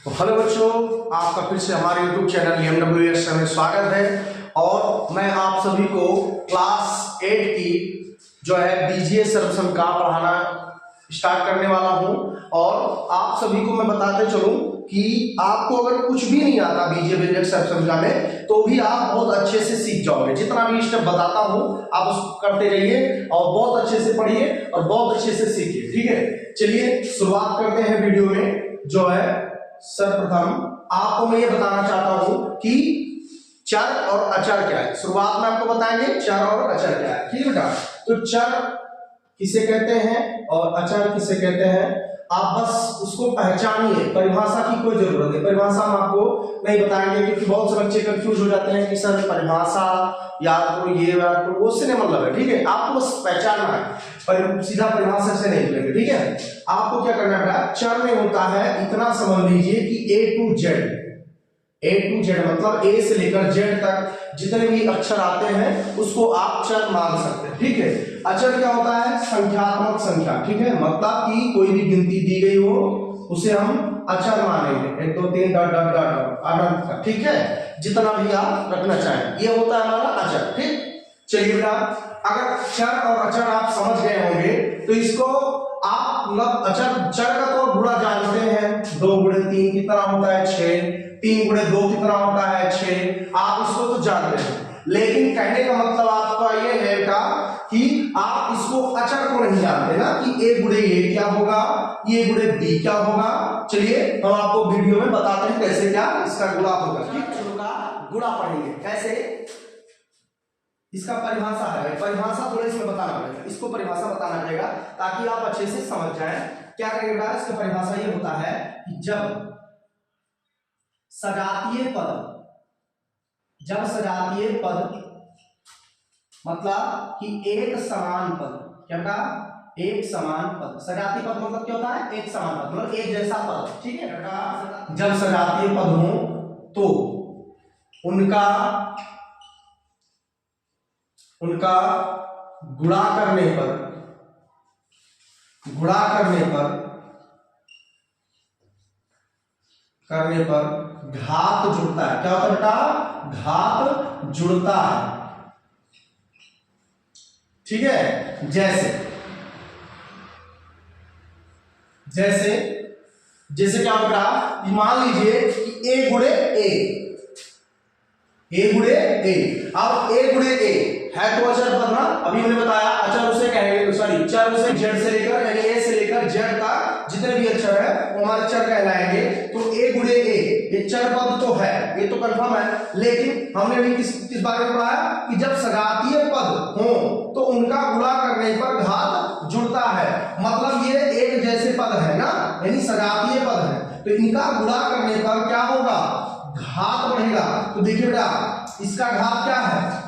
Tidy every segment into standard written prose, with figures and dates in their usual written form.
तो हेलो बच्चों, आपका फिर से हमारे YouTube चैनल EMWS में स्वागत है। और मैं आप सभी को क्लास 8 की जो है बीजीए सर्वसंख्या पढ़ाना स्टार्ट करने वाला हूं। और आप सभी को मैं बताते चलूं कि आपको अगर कुछ भी नहीं आता बीजीए व्यंजक सर्वसंख्या में तो भी आप बहुत अच्छे से सीख जाओगे। जितना भी स्टेप बताता हूं आप उसको करते रहिए और बहुत अच्छे से पढ़िए और बहुत अच्छे से सीखिए। ठीक है, चलिए शुरुआत करते हैं वीडियो में। जो है सर्वप्रथम आपको मैं ये बताना चाहता हूं कि चर और अचर क्या है। शुरुआत में आपको बताएंगे चर और अचर क्या है। ठीक है बेटा, तो चर किसे कहते हैं और अचर किसे कहते हैं आप बस उसको पहचानिए। परिभाषा की कोई जरूरत नहीं, परिभाषा हम आपको नहीं बताएंगे क्योंकि बहुत से बच्चे कंफ्यूज हो जाते हैं कि सर परिभाषा याद करो, ये याद करो, वो उससे नहीं मतलब है। ठीक है, आपको बस पहचानना है, पर सीधा परिभाषा से नहीं मिलेंगे। ठीक है, आपको क्या करना है, चर में होता है इतना समझ लीजिए कि A to Z मतलब A से लेकर Z तक जितने भी अक्षर आते हैं उसको आप चर मान सकते हैं। ठीक है, अचर क्या होता है, संख्यात्मक संख्या। ठीक है, मतलब कि कोई भी गिनती दी गई हो उसे हम अचर मानेंगे, 1 2 3 डॉट डॉट डॉट अनंत का। ठीक है, जितना भी आप रखना चाहें, ये होता है हमारा अचर। ठीक, चलिए बेटा, अगर चर और अचर आप समझ गए होंगे तो इसको आप मतलब अचर चर का तो गुणा जानते हैं, 2 गुणे 3 कितना होता है 6, 3 गुणे 2 कितना होता है 6, आप इसको तो जानते हैं। लेकिन कहने का मतलब आपका ये है बेटा कि आप इसको अचर को नहीं जानते ना कि A गुणे A क्या होगा, ये गुणे B क्या होगा। चलिए हम आपको वीडियो में बताते हैं कैसे क्या इसका गुणा होगा। ठीक, गुणा पढ़ेंगे कैसे, इसका परिभाषा है। परिभाषा थोड़ा इसमें बताना पड़ेगा, इसको परिभाषा बताना पड़ेगा ताकि आप अच्छे से समझ जाएं। क्या करेगा, इसका परिभाषा ये होता है कि जब सजातीय पद मतलब कि एक समान पद, क्या कहा, एक समान पद। सजातीय पद मतलब क्या होता है, एक समान पद मतलब एक जैसा पद। ठीक है, जब सजातीय पद हो तो उनका गुणा करने पर घात जुड़ता है। क्या होता है बेटा, घात जुड़ता है। ठीक है, जैसे क्या होगा, मान लीजिए कि A गुणे A, अब A गुणे A है तो अचर पद ना, अभी हमने बताया अचर उसे कहेंगे, सॉरी चर उसे Z से लेकर यानी A से लेकर Z तक जितने भी अक्षर है वो हमारे चर कहलाएंगे। तो A गुणे A ये चर पद तो है, ये तो कंफर्म है। लेकिन हमने भी किस बारे में पढ़ा कि जब सजातीय पद हो तो उनका गुणा करने पर घात जुड़ता है। मतलब ये एक जैसे पद है ना, यानी सजातीय पद है, तो इनका गुणा करने पर क्या होगा, घात बढ़ेगा। तो देखिए बेटा, इसका घात क्या है,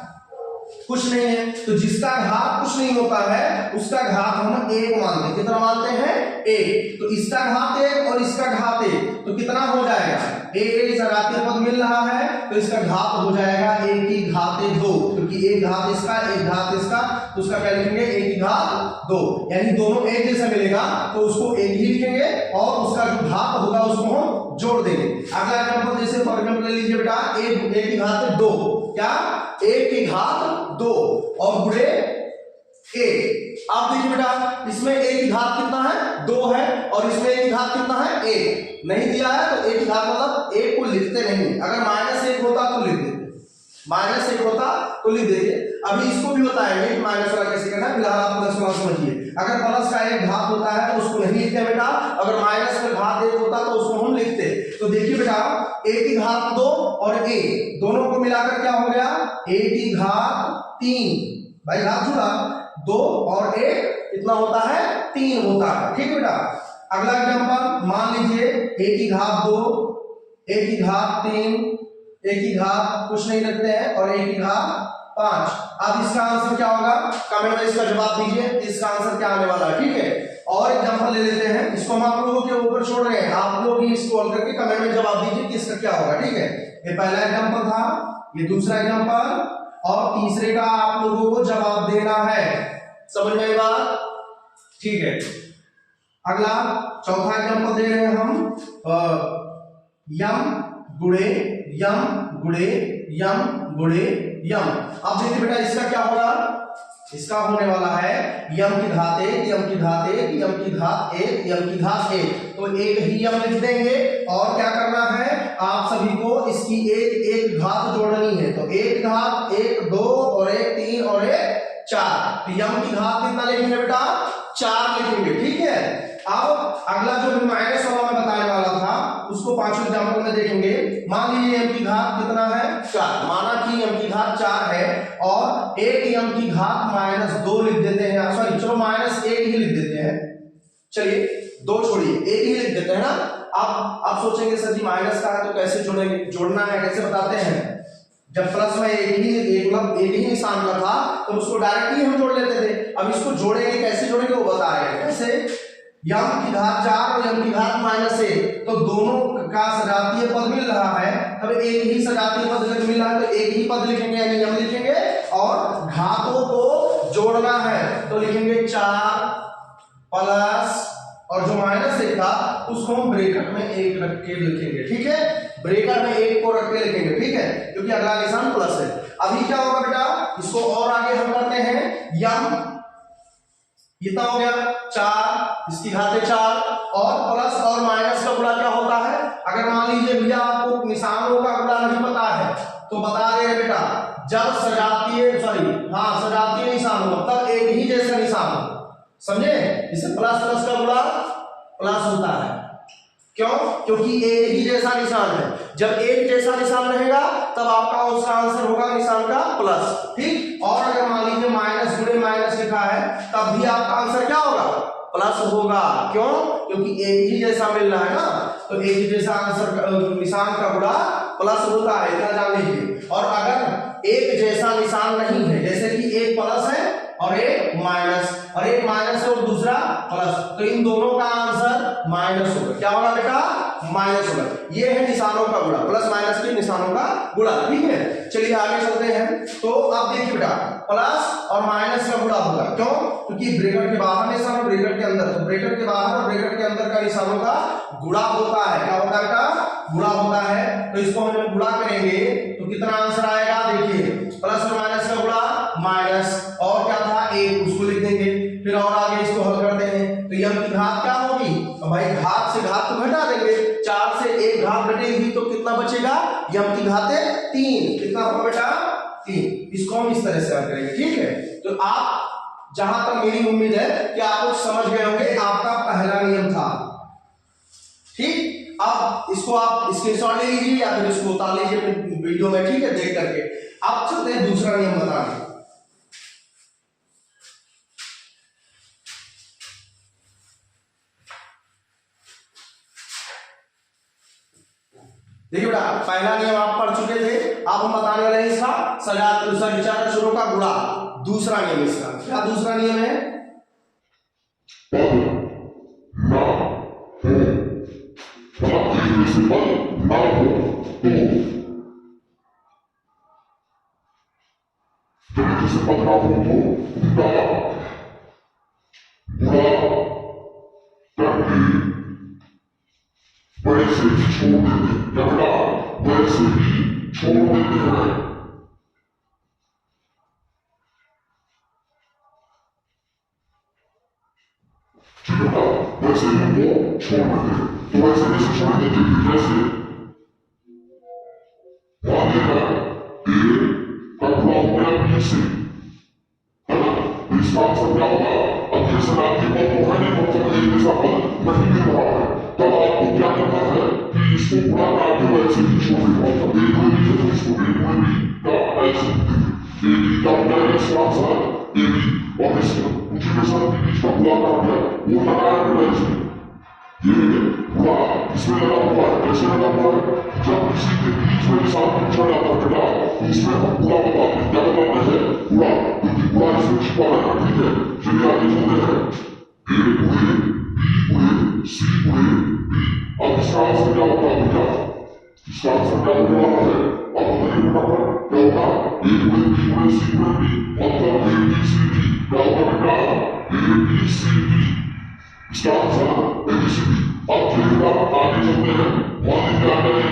कुछ नहीं है। तो जिसका घात कुछ नहीं होता है उसका घात हम 1 मानते हैं। कितना मानते हैं, 1। तो इसका घात 1 और इसका घात 1 तो कितना हो जाएगा, एक सजातीय पद मिल रहा है तो इसका घात हो जाएगा 1 की घात 2, क्योंकि एक घात इसका एक घात इसका, तो उसका क्या लिखेंगे, 1 की घात 2, यानी दोनों एक जैसा मिलेगा तो उसको 1 ही लिखेंगे और उसका जो घात होगा उसको हम जोड़ देंगे। अगला एग्जांपल जैसे फॉर एग्जांपल ले लीजिए बेटा, 1 की घात 2, क्या 1 की घात 2 और गुणे 1। आप देखिए बेटा, इसमें 1 की घात कितना है, 2 है, और इसमें 1 की घात कितना है, 1 नहीं दिया है तो 1 की घात मतलब 1 को लिखते नहीं। अगर -1 होता तो लिख देते, -1 होता तो लिख देते। अभी इसको भी बताएंगे कि माइनस वाला कैसे करना है, फिलहाल आप प्लस वाला समझिए। अगर प्लस का 1 घात होता है तो उसको नहीं लिखते बेटा, अगर माइनस का घात 1 होता तो उसको हम लिखते। तो देखिए बेटा, 1 की घात 2 और 1 दोनों को मिलाकर क्या हो गया, 1 की घात 3। भाई घात जुड़ा, 2 और 1 कितना होता है, 3 होता है। ठीक है बेटा, अगला एग्जांपल मान लीजिए 1 की घात 2, 1 की घात 3, 1 की घात कुछ नहीं रखते हैं और 1 की घात 5। अब इसका आंसर क्या होगा, कमेंट में इसका जवाब दीजिए, इसका आंसर क्या आने वाला है। ठीक है, और एग्जांपल ले लेते हैं, इसको हम आप लोगों के ऊपर छोड़ रहे हैं, आप लोग ही स्क्रॉल करके कमेंट में जवाब दीजिए कि इसका क्या होगा। ठीक है, ये पहला एग्जांपल था, ये दूसरा एग्जांपल, और तीसरे का आप लोगों को जवाब देना है। समझ में आई बात, ठीक है। अगला चौथा एग्जांपल दे रहे हैं हम, यम गुणे यम गुणे यम गुणे यम। अब देखिए बेटा इसका क्या होगा, इसका होने वाला है यम की घात 1 यम की घात 1 यम की घात 1 यम की घात 1। तो एक ही यम लिख देंगे और क्या करना है आप सभी को इसकी एक एक घात जोड़नी है। तो एक घात 1 2 और 1 3 और 1 4। तो यम की घात कितना लिखेंगे बेटा 4 लिखेंगे, ठीक है। अब अगला जो माइनस वाला मैं बताने वाला था उसको पांचों एग्जाम्पल में देखेंगे। मान लीजिए यम की घात कितना है 4, माना कि यम की घात 4 है और एक यम की घात -2 लिख देते हैं, सॉरी चलो -1 ही लिख देते हैं, चलिए 2 छोड़िए 1 ही लिख देते हैं ना। अब आप सोचेंगे सर जी माइनस का है तो कैसे जोड़ेंगे, जोड़ना है कैसे बताते हैं। जब प्लस में एक ही निशान का था तो उसको डायरेक्टली हम जोड़ लेते थे। अब इसको जोड़ेंगे कैसे जोड़ेंगे वो बता रहे हैं। कैसे, यम की घात 4 और यम की घात -1 तो दोनों का सजातीय पद मिल रहा है। तब एक ही सजातीय पद जब मिल रहा है तो एक ही पद लिखेंगे यानी यम लिखेंगे और घातों को जोड़ना है तो लिखेंगे 4 प्लस और जो -1 था उसको हम ब्रैकेट में 1 रख के लिखेंगे, ठीक है। ब्रैकेट में 1 को रख के लिखेंगे, ठीक है, क्योंकि अगला निशान प्लस है। अभी क्या होगा बेटा इसको और आगे हम करते हैं, यम कितना हो गया 4 इसकी घातें 4 और प्लस और माइनस का गुणा क्या होता है। अगर मान लीजिए भैया आपको निशानों का गुणा नहीं पता है तो बता दे बेटा, जब सजातीय निशान हो तब एक ही जैसा निशान हो, समझे। इसे प्लस प्लस का गुणा प्लस होता है, क्यों, क्योंकि एक ही जैसा निशान है। जब एक जैसा निशान रहेगा तब आपका उसका आंसर होगा निशान का प्लस, ठीक। और अगर मान लीजिए माइनस गुणे माइनस लिखा है तब भी आपका आंसर क्या होगा प्लस होगा, क्यों, क्योंकि एक ही जैसा मिल रहा है ना। तो एक ही जैसा आंसर निशान का गुणा प्लस होता है, इतना जान लीजिए। और अगर एक जैसा निशान नहीं है, जैसे कि एक प्लस है और एक माइनस और एक माइनस है और दूसरा प्लस, तो इन दोनों का आंसर माइनस होगा। क्या होगा बेटा माइनस होगा। ये है निशानों का गुणा, प्लस माइनस के निशानों का गुणा, ठीक है। चलिए आगे चलते हैं। तो अब देखिए बेटा प्लस और माइनस का गुणा होगा, क्यों, क्योंकि ब्रैकेट के बाहर निशान और ब्रैकेट के अंदर, तो ब्रैकेट के बाहर और ब्रैकेट के अंदर का निशानों का गुणा होता है। क्या होता है बेटा गुणा होता है। तो इसको हम जब गुणा करेंगे तो कितना आंसर आएगा, देखिए प्लस और माइनस का गुणा माइनस और क्या था 1, उसको लिख देंगे। फिर और आगे इसको हल करते हैं तो यम की घात क्या होगी, तो भाई घात से घात तो घटा देंगे, 4 से 1 घात घटेगी तो कितना बचेगा, यम की घातें 3, कितना होगा बेटा 3। इसको हम इस तरह से हल करेंगे, ठीक है। तो आप जहां तक मेरी उम्मीद है कि आप लोग समझ गए होंगे, आपका पहला नियम था, ठीक। अब इसको आप स्क्रीनशॉट ले लीजिए या फिर इसको उतार लीजिए अपने वीडियो में, ठीक है, देख करके। अब चलते हैं दूसरा नियम बताने। देखिए बेटा पहला नियम आप पढ़ चुके थे, अब हम बताने वाले हैं इसका विचार अक्षरों का गुणा। दूसरा नियम इसका क्या, दूसरा नियम है वैसे ही छोड़ देते हैं, वैसे ही छोड़ देते हैं। वैसे ही वो छोड़ देते हैं, तो वैसे कैसे छोड़ देते हैं, कैसे मान लेना ए का गुणा हो गया बी से, है ना। तो इसका आंसर क्या होगा, अब ये सजातीय पद तो है नहीं, मतलब एक जैसा पद नहीं मिल रहा है, तब आपको क्या करना है कि इसको गुणा करके वैसे ही छोड़ देना। मतलब एक में भी है तो इसको एक में भी का ऐसे ए बी का क्या है इसका आंसर ए बी, और इसके उसी के साथ भी इसका गुणा करना है वो लगाया है वैसे ये गुणा इसमें लगा हुआ है, कैसे लगा हुआ है, जब किसी के बीच में निशान पूछा जाता है बेटा तो इसमें हम गुणा बताते हैं, क्या बताते हैं गुणा, क्योंकि गुणा इसमें छिपा रहता है, ठीक है। चलिए आगे चलते हैं, ए गुणे बी गुणे सी गुणे बी। अब इसका आंसर क्या होगा बेटा, इसका आंसर क्या होने वाला है, अब बताइए फटाफट क्या होगा, ए गुणे बी गुणे सी गुणे बी, मतलब ए बी सी डी। क्या होगा बेटा ए बी सी डी, इसका answer A B C D. अब चलिएगा आगे चलते हैं, मान लीजिए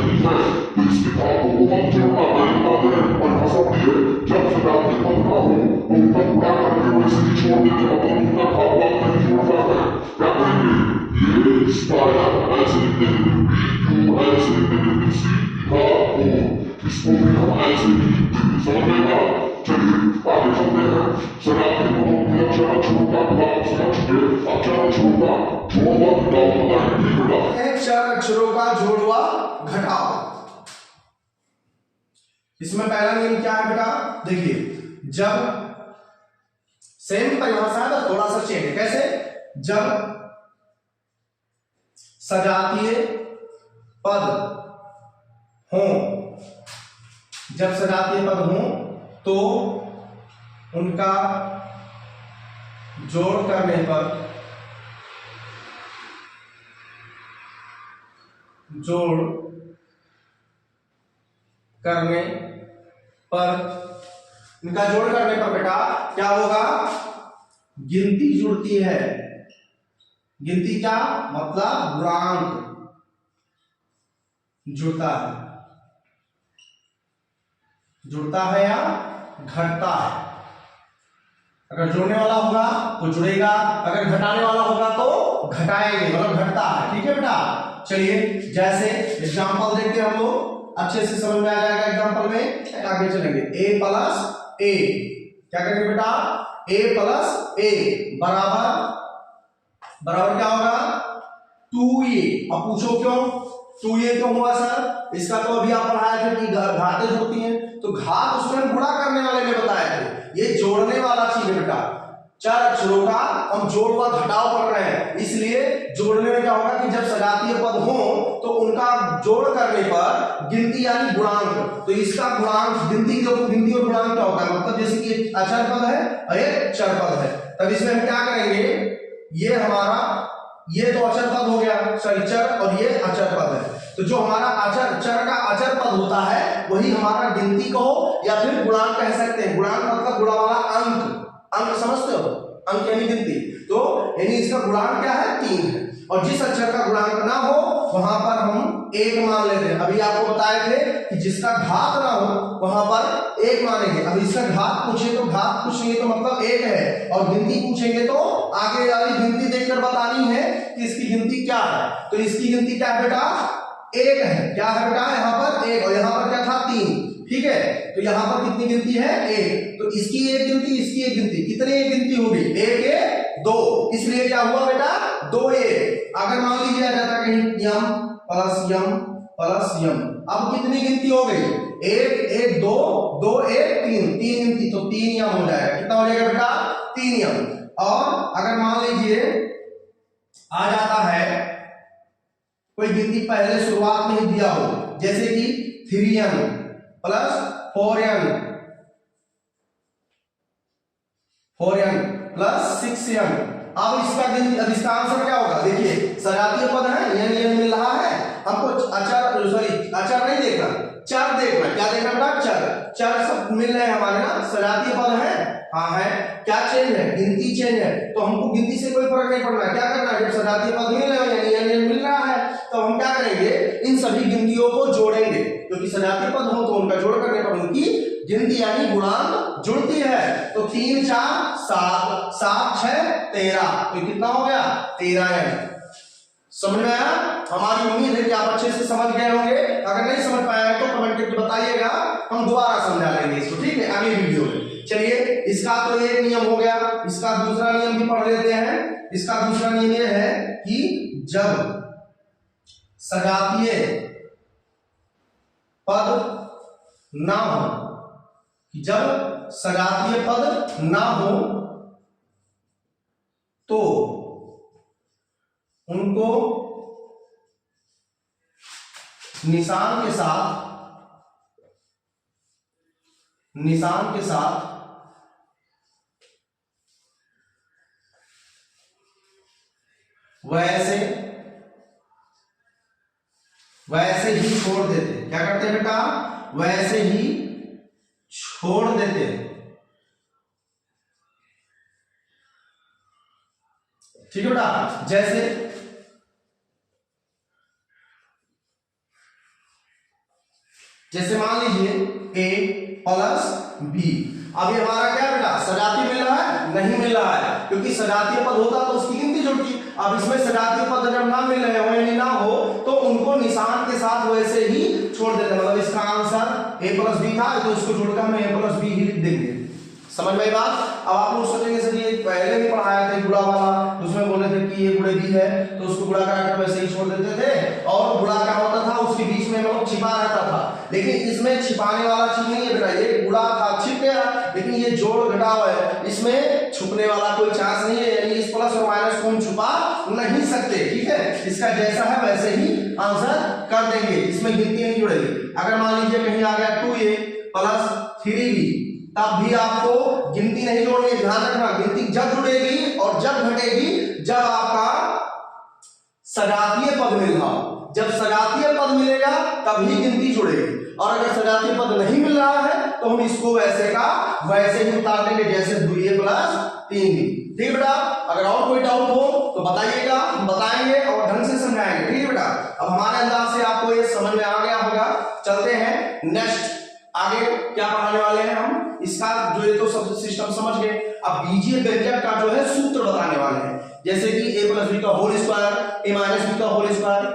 नहीं है तो इसके भाग को मत जोड़ना। मैंने बता दें परिभाषा पढ़ी है, जब सजातीय पद ना हो तो उनका गुणा करके वैसे ही छोड़ देंगे, मतलब उनका भाग नहीं जोड़ना है। क्या करेंगे, ये इंस्पायर ऐसे लिखते हैं, क्यों ऐसे लिखते हैं, सी भाग को, इसको भी हम ऐसे ही लिखते हैं, समझ में आया? चलिए आगे चलते हैं। सजातीय पदों की अक्षर अक्षरों का भाग समझ के अक्षर अक्षरों का जोड़वा घटाव बताएंगे बेटा। अक्षर अक्षरों का जोड़वा घटाव। इसमें पहला नियम क्या है बेटा, देखिए जब सेम परिभाषा है तो थोड़ा सा चेंज है। कैसे, जब सजातीय पद हो, जब सजातीय पद हो तो उनका जोड़ करने पर, जोड़ करने पर, इनका जोड़ करने पर बेटा क्या होगा, गिनती जुड़ती है। गिनती क्या मतलब, गुणांक जुड़ता है, जुड़ता है या घटता है। अगर जोड़ने वाला होगा तो जुड़ेगा, अगर घटाने वाला होगा तो घटाएंगे, मतलब घटता है। ठीक है बेटा, चलिए जैसे एग्जांपल देखते हैं हम लोग, अच्छे से समझ में आ जाएगा एग्जांपल में। आगे चलेंगे, a प्लस ए, क्या करेंगे बेटा, a प्लस ए बराबर, बराबर क्या होगा 2a। अब पूछो क्यों 2a क्यों हुआ सर, इसका तो अभी आप पढ़ाए थे कि घातें जुड़ती हैं, तो घात उसमें हम गुणा करने वाले में बताए थे, ये जोड़ने वाला चीज है बेटा। चार अक्षरों का हम जोड़ व घटाव कर रहे हैं, इसलिए जोड़ने में क्या होगा कि जब सजातीय पद हो तो उनका जोड़ करने पर गिनती यानी गुणांक, तो इसका गुणांक गिनती और गुणांक क्या होता है, मतलब जैसे कि अचर पद है और एक चर पद है, तब इसमें हम क्या करेंगे, ये हमारा, ये तो अचर पद हो गया, सॉरी चर, और ये अचर पद है, तो जो हमारा अचर, चर का अचर पद होता है वही हमारा गिनती कहो या फिर गुणांक कह सकते हैं। गुणांक मतलब गुणा वाला अंक, अंक समझते हो, अंक यानी गिनती, तो यानी इसका गुणांक क्या है 3 है, और जिस अक्षर का गुणांक ना हो वहां पर हम 1 मान लेते हैं। अभी आपको बताए थे कि जिसका घात ना हो वहां पर 1 मानेंगे। अब इसका घात पूछे तो घात पूछेंगे तो मतलब 1 है, और गिनती पूछेंगे तो आगे वाली गिनती देखकर बतानी है कि इसकी गिनती क्या है। तो इसकी गिनती क्या है बेटा, 1 है। क्या है बेटा, यहाँ पर 1, और यहाँ पर क्या था 3। ठीक है, तो यहाँ पर कितनी गिनती है 1, तो इसकी एक गिनती, इसकी एक गिनती, कितनी एक गिनती होगी 1 1 2, इसलिए क्या हुआ बेटा 2a। अगर मान लीजिए आ जाता कहीं यम प्लस यम प्लस यम, अब कितनी गिनती हो गई 1 1 2 2 1 3, 3 गिनती, तो 3 यम हो जाएगा। कितना हो जाएगा बेटा 3 यम। और अगर मान लीजिए आ जाता है कोई गिनती पहले शुरुआत में ही दिया हो, जैसे कि 3n plus 4n plus 6n, अब इसका गिनती, अब इसका आंसर क्या होगा, देखिए सजातीय पद है, n मिल रहा है हमको, अचर सॉरी अचर नहीं देखना, चर देखना। क्या देखना बेटा, चर, चर सब मिल रहे हैं हमारे ना, सजातीय पद है, हाँ है, क्या चेंज है, गिनती चेंज है, तो हमको गिनती से कोई फर्क नहीं पड़ना। क्या करना है, जब सजातीय पद मिल रहे हैं यानी n मिल रहा है, तो हम क्या करेंगे, इन सभी गिनतियों को जोड़ेंगे, क्योंकि सजातीय पद हो तो उनका जोड़ करने पर उनकी गिनती यानी गुणांक जुड़ती है। तो 3 4 7 7 6 13, तो कितना हो गया 13n। समझ में आया? हमारी उम्मीद है कि आप अच्छे से समझ गए होंगे, अगर नहीं समझ पाया तो कमेंट करके बताइएगा, हम दोबारा समझा लेंगे इसको, ठीक है, अगली वीडियो में। चलिए, इसका तो एक नियम हो गया, इसका दूसरा नियम भी पढ़ लेते हैं। इसका दूसरा नियम यह है कि जब सजातीय पद ना हो, जब सजातीय पद ना हो तो उनको निशान के साथ वैसे ही छोड़ देते। क्या करते हैं बेटा, वैसे ही छोड़ देते। ठीक है बेटा, जैसे जैसे मान लीजिए a प्लस b, अब ये हमारा क्या बेटा सजातीय मिल रहा है, नहीं मिल रहा है, क्योंकि सजातीय पद होता तो उसकी गिनती जुड़ती। अब इसमें सजातीय पद जब ना मिल रहे हो यानी ना हो तो उनको निशान के साथ वैसे ही छोड़ देते हैं। मतलब इसका आंसर a प्लस बी था तो इसको जोड़कर हम a प्लस बी ही लिख देंगे। समझ में आई बात। अब आप लोग सोचेंगे सर ये पहले भी पढ़ाया था गुणा वाला, उसमें बोले थे कि ये गुणे बी है तो उसको गुणा कराकर वैसे ही छोड़ देते थे, और गुणा क्या होता था उसके बीच में मतलब छिपा रहता था। लेकिन इसमें छिपाने वाला चीज नहीं है बेटा, ये गुणा था छिप गया, लेकिन ये जोड़ घटाव है, इसमें छुपने वाला कोई चांस नहीं है, यानी इस प्लस और माइनस को हम छुपा नहीं सकते। ठीक है, इसका जैसा है वैसे ही आंसर कर देंगे, इसमें गिनती नहीं जुड़ेगी। अगर मान लीजिए कहीं आ गया 2a प्लस 3b, तब भी आपको गिनती नहीं जोड़नी है, ध्यान रखना। गिनती जब जुड़ेगी और जब घटेगी जब आपका सजातीय पद मिल रहा हो। जब सजातीय पद मिलेगा तभी गिनती जुड़ेगी, और अगर सजातीय पद नहीं मिल रहा है तो हम इसको वैसे का वैसे ही उतार देंगे, जैसे 2a प्लस 3b। ठीक बेटा, अगर और कोई डाउट हो तो बताइएगा, हम बताएंगे और ढंग से समझाएंगे। ठीक है बेटा, अब हमारे अंदाज से आपको ये समझ में आ गया होगा। चलते हैं नेक्स्ट, आगे क्या पढ़ाने वाले हैं हम, इसका जो ये तो सब सिस्टम समझ गए। अब बीजीय व्यंजक का जो है सूत्र बताने वाले हैं, जैसे कि a प्लस बी का whole square, a minus B का होल स्क्वायर,